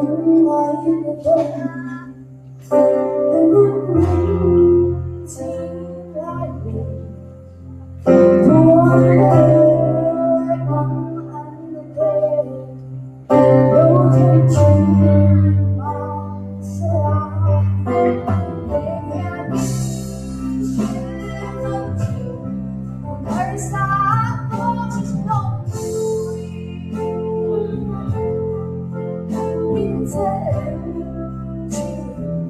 ngoài của tôi từ lúc mình chỉ lại mình thua lệ bằng anh về đâu thấy chỉ mong sẽ để nghe đi không chịu đời xa có lòng vui mình sẽ chỉ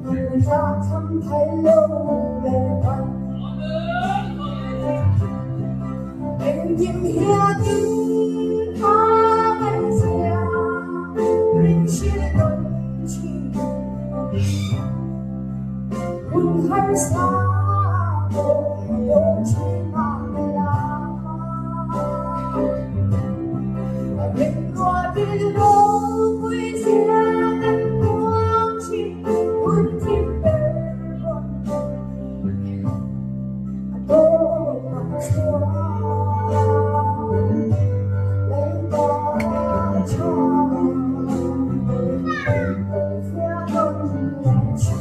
người ta thầm thấy lâu về anh em nhìn hiện những hoa ngày xưa mình chia đôi chỉ cùng hay xa đôi chỉ mang là mình qua đi đâu vui vẻ quang chỉ muốn tìm về tôi mà xưa lấy bỏ cho đời phía đông là chỉ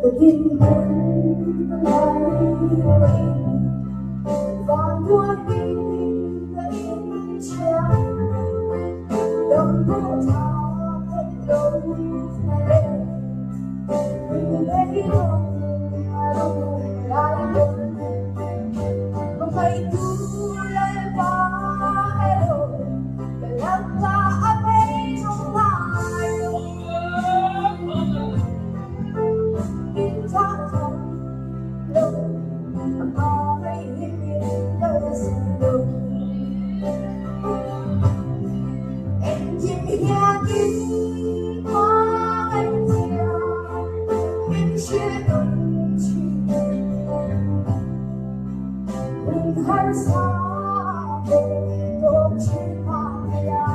tôi biết muốn lại và muốn mình lấy trao đừng có thao hết đâu này mình lấy không lại đâu không phải cứ lấy ba đâu để làm ta áp ấy trong lại in ra trong đâu mà hay hiện đời đâu em nhìn nhà những hoa anh theo em chia đôi chỉ cùng hay xa đôi chỉ mang là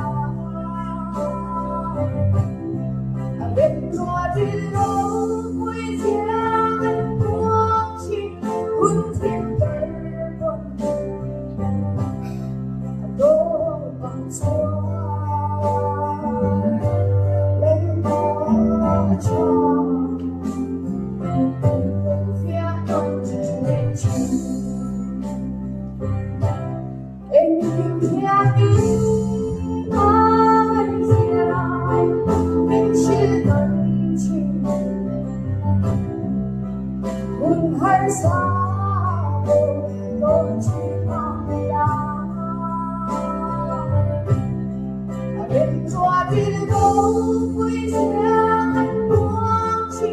bên qua đi đâu vui vẻ quang chỉ muốn thiên đời đôi bằng xóa lên bỏ cho đời phía đông lên chỉ em nhìn theo những ai ra em chia đôi chỉ cùng hay xa đôi chỉ mang là em qua đi đâu vui vẻ quang chỉ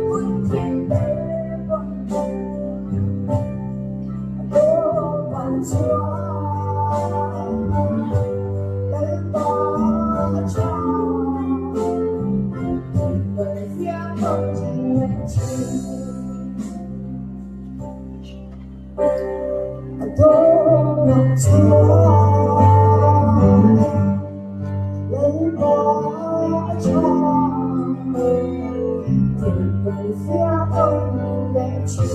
muốn thiên đời đôi bằng xóa lấy bỏ cho đời phía đông chỉ đôi bằng xóa lấy bỏ cho đời phía đông để chỉ